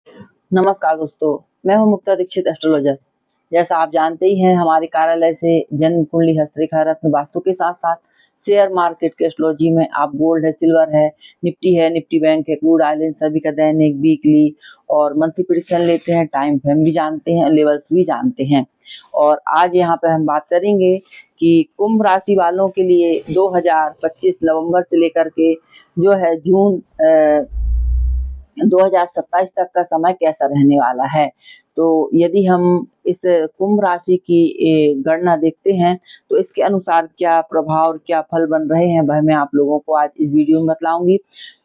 नमस्कार दोस्तों, मैं हूँ मुक्ता दीक्षित एस्ट्रोलॉजर। जैसा आप जानते ही हैं, हमारे कार्यालय से जन्म कुंडली, हस्तरेखा, रत्न, वास्तु के साथ-साथ शेयर मार्केट के एस्ट्रोलॉजी में आप गोल्ड है, सिल्वर है, निफ्टी बैंक है, क्रूड ऑयल, इन सभी का दैनिक, वीकली और मंथली प्रेडिक्शन लेते हैं, टाइम फ्रेम भी जानते हैं, लेवल्स भी जानते हैं। और आज यहाँ पे हम बात करेंगे कि कुंभ राशि वालों के लिए 2025 नवंबर से लेकर के जो है जून 2027 तक का समय कैसा रहने वाला है। तो यदि हम इस कुंभ राशि की गणना देखते हैं, तो इसके अनुसार क्या प्रभाव और क्या फल बन रहे हैं, वह मैं आप लोगों को आज इस वीडियो में बतलाऊंगी।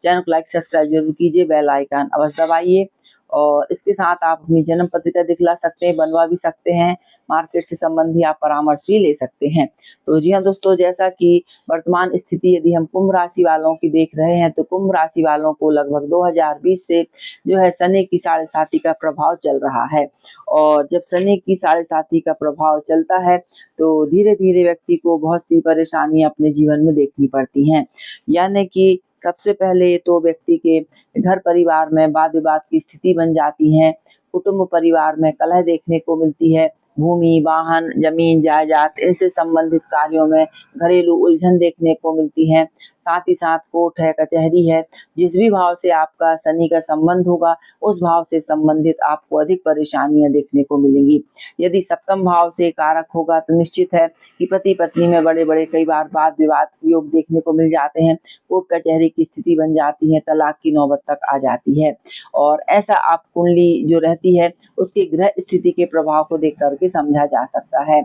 चैनल को लाइक सब्सक्राइब जरूर कीजिए, बेल आइकन अवश्य दबाइए और इसके साथ आप अपनी जन्म पत्रिका दिखला सकते हैं, बनवा भी सकते हैं, मार्केट से संबंधी आप परामर्श भी ले सकते हैं। तो जी हाँ दोस्तों, जैसा कि वर्तमान स्थिति यदि हम कुंभ राशि वालों की देख रहे हैं, तो कुंभ राशि वालों को लगभग 2020 से जो है शनि की साढ़े साती का प्रभाव चल रहा है। और जब शनि की साढ़े साती का प्रभाव चलता है, तो धीरे धीरे व्यक्ति को बहुत सी परेशानियां अपने जीवन में देखनी पड़ती हैं। यानी कि सबसे पहले तो व्यक्ति के घर परिवार में वाद विवाद की स्थिति बन जाती है, कुटुंब परिवार में कलह देखने को मिलती है, भूमि, वाहन, जमीन, जायदाद इनसे संबंधित कार्यों में घरेलू उलझन देखने को मिलती है। साथ ही साथ कोर्ट है, कचहरी है, जिस भी भाव से आपका शनि का संबंध होगा, उस भाव से संबंधित आपको अधिक परेशानियां देखने को मिलेंगी। यदि सप्तम भाव से कारक होगा, तो निश्चित है कि पति पत्नी में बड़े बड़े कई बार वाद विवाद योग देखने को मिल जाते हैं, कोर्ट कचहरी की स्थिति बन जाती है, तलाक की नौबत तक आ जाती है। और ऐसा आप कुंडली जो रहती है, उसकी ग्रह स्थिति के प्रभाव को देख करके समझा जा सकता है।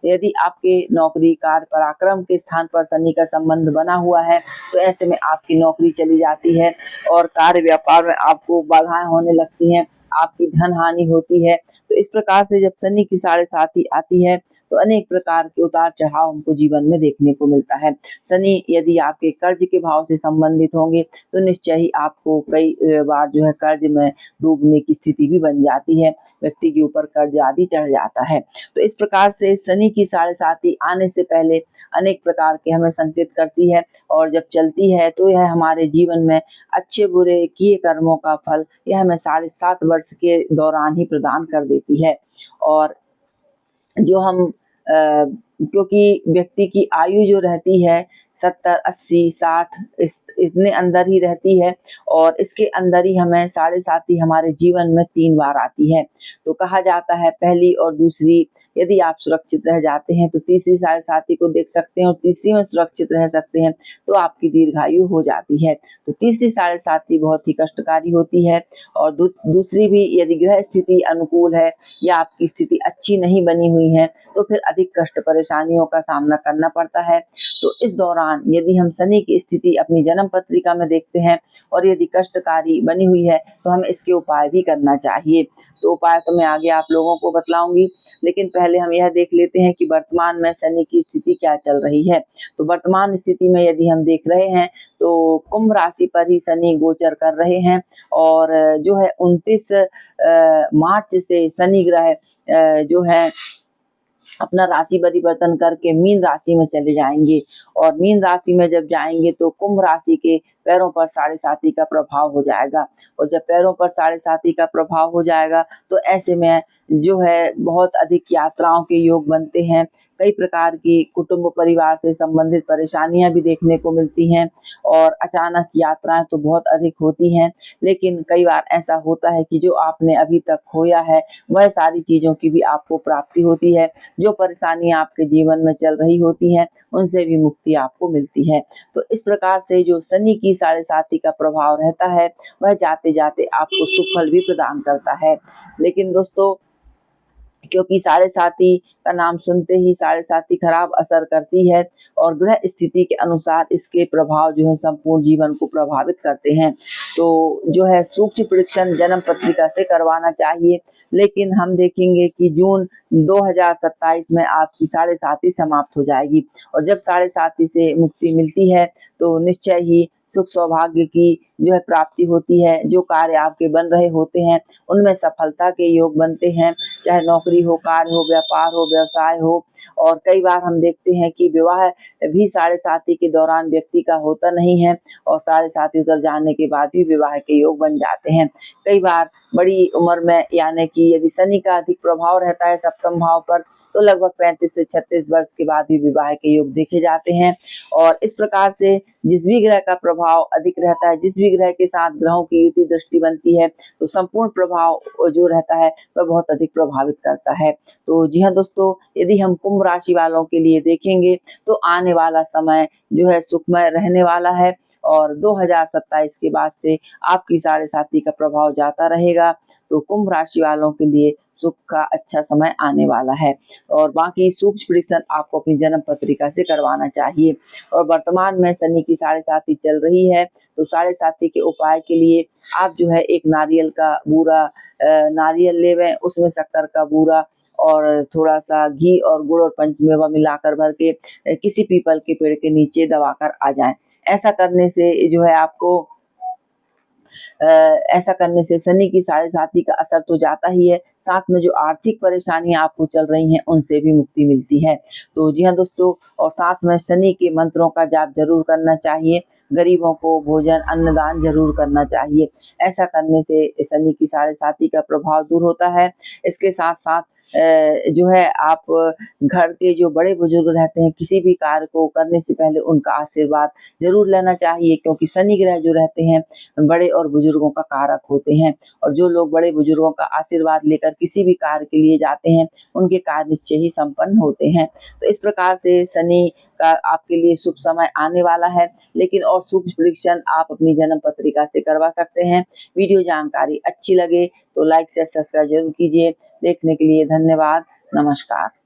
यदि आपके नौकरी, कार्य, पराक्रम के स्थान पर शनि का संबंध बना हुआ है, तो ऐसे में आपकी नौकरी चली जाती है और कार्य व्यापार में आपको बाधाएं होने लगती हैं, आपकी धन हानि होती है। तो इस प्रकार से जब शनि की साढ़े साती आती है, तो अनेक प्रकार के उतार चढ़ाव हमको जीवन में देखने को मिलता है। शनि यदि आपके कर्ज के भाव से संबंधित होंगे, तो निश्चय ही आपको कई बार जो है कर्ज में डूबने की स्थिति भी बन जाती है, व्यक्ति के ऊपर कर्ज आदि चढ़ जाता है। तो इस प्रकार से शनि की साढ़े साती आने से पहले अनेक प्रकार के हमें संकेत करती है, और जब चलती है तो यह हमारे जीवन में अच्छे बुरे किए कर्मों का फल यह हमें 7.5 वर्ष के दौरान ही प्रदान कर देती है। और जो हम क्योंकि व्यक्ति की आयु जो रहती है 70, 80, 60 इतने अंदर ही रहती है, और इसके अंदर ही हमें साढ़े साती हमारे जीवन में 3 बार आती है। तो कहा जाता है पहली और दूसरी यदि आप सुरक्षित रह जाते हैं, तो तीसरी साढ़े साती को देख सकते हैं, और तीसरी में सुरक्षित रह सकते हैं तो आपकी दीर्घायु हो जाती है। तो तीसरी साढ़े साती बहुत ही कष्टकारी होती है। और दूसरी भी यदि ग्रह स्थिति अनुकूल है या आपकी स्थिति अच्छी नहीं बनी हुई है, तो फिर अधिक कष्ट परेशानियों का सामना करना पड़ता है। तो इस दौरान यदि हम शनि की स्थिति अपनी जन्म पत्रिका में देखते हैं और यदि कष्टकारी बनी हुई है, तो हमें इसके उपाय भी करना चाहिए। तो उपाय तो मैं आगे आप लोगों को बतलाऊंगी, लेकिन पहले हम यह देख लेते हैं कि वर्तमान में शनि की स्थिति क्या चल रही है। तो वर्तमान स्थिति में यदि हम देख रहे हैं, तो कुंभ राशि पर ही शनि गोचर कर रहे हैं, और जो है 29 मार्च से शनि ग्रह जो है अपना राशि परिवर्तन करके मीन राशि में चले जाएंगे। और मीन राशि में जब जाएंगे, तो कुंभ राशि के पैरों पर साढ़े साती का प्रभाव हो जाएगा। और जब पैरों पर साढ़े साती का प्रभाव हो जाएगा, तो ऐसे में जो है बहुत अधिक यात्राओं के योग बनते हैं, कई प्रकार की कुटुंब परिवार से संबंधित परेशानियां भी देखने को मिलती हैं, और अचानक यात्राएं तो बहुत अधिक होती हैं। लेकिन कई बार ऐसा होता है कि जो आपने अभी तक खोया है, वह सारी चीज़ों की भी आपको प्राप्ति होती है। जो परेशानियां आपके जीवन में चल रही होती हैं, उनसे भी मुक्ति आपको मिलती है। तो इस प्रकार से जो शनि की साढ़े साती का प्रभाव रहता है, वह जाते जाते आपको सुफल भी प्रदान करता है। लेकिन दोस्तों, क्योंकि साढ़े साती का नाम सुनते ही साढ़े साती खराब असर करती है, और ग्रह स्थिति के अनुसार इसके प्रभाव जो है संपूर्ण जीवन को प्रभावित करते हैं। तो जो है सूक्ष्म परीक्षण जन्म पत्रिका से करवाना चाहिए। लेकिन हम देखेंगे कि जून 2027 में आपकी साढ़े साती समाप्त हो जाएगी, और जब साढ़े साती से मुक्ति मिलती है, तो निश्चय ही सुख सौभाग्य की जो है प्राप्ति होती है। जो कार्य आपके बन रहे होते हैं उनमें सफलता के योग बनते हैं, चाहे नौकरी हो, कार्य हो, व्यापार हो, व्यवसाय हो। और कई बार हम देखते हैं कि विवाह भी साढ़े साती के दौरान व्यक्ति का होता नहीं है और साढ़े साती उतर जाने के बाद भी विवाह के योग बन जाते हैं। कई बार बड़ी उम्र में, यानी कि यदि शनि का अधिक प्रभाव रहता है सप्तम भाव पर, तो लगभग 35 से 36 वर्ष के बाद भी विवाह के योग देखे जाते हैं। और इस प्रकार से जिस भी ग्रह का प्रभाव अधिक रहता है, जिस भी ग्रह के साथ ग्रहों की युति दृष्टि बनती है, तो संपूर्ण प्रभाव जो रहता है वह बहुत अधिक प्रभावित करता है। तो जी हाँ दोस्तों, यदि हम कुंभ राशि वालों के लिए देखेंगे तो आने वाला समय जो है सुखमय रहने वाला है और 2027 के बाद से आपकी साढ़े साती का प्रभाव जाता रहेगा। तो कुंभ राशि वालों के लिए सुख का अच्छा समय आने वाला है। और बाकी सूक्ष्म प्रेडिक्शन आपको अपनी जन्म पत्रिका से करवाना चाहिए। और वर्तमान में शनि की साढ़े साती चल रही है, तो साढ़े साती के उपाय के लिए आप जो है एक नारियल का बूरा, नारियल लेवें, उसमें शक्कर का बूरा और थोड़ा सा घी और गुड़ और पंचमेवा मिलाकर भर के किसी पीपल के पेड़ के नीचे दबाकर आ जाएं। ऐसा करने से जो है आपको ऐसा करने से शनि की साढ़े साती का असर तो जाता ही है, साथ में जो आर्थिक परेशानियां आपको चल रही हैं उनसे भी मुक्ति मिलती है। तो जी हाँ दोस्तों, और साथ में शनि के मंत्रों का जाप जरूर करना चाहिए। गरीबों को भोजन अन्नदान जरूर करना चाहिए। ऐसा करने से शनि की साढ़े साती का प्रभाव दूर होता है। इसके साथ साथ जो है आप घर के जो बड़े बुजुर्ग रहते हैं, किसी भी कार्य को करने से पहले उनका आशीर्वाद जरूर लेना चाहिए, क्योंकि शनि ग्रह जो रहते हैं बड़े और बुजुर्गों का कारक होते हैं। और जो लोग बड़े बुजुर्गों का आशीर्वाद लेकर किसी भी कार्य के लिए जाते हैं उनके कार्य निश्चय ही संपन्न होते हैं। तो इस प्रकार से शनि का आपके लिए शुभ समय आने वाला है। लेकिन और सूक्ष्म प्रेडिक्शन आप अपनी जन्म पत्रिका से करवा सकते हैं। वीडियो जानकारी अच्छी लगे तो लाइक शेयर सब्सक्राइब जरूर कीजिए। देखने के लिए धन्यवाद। नमस्कार।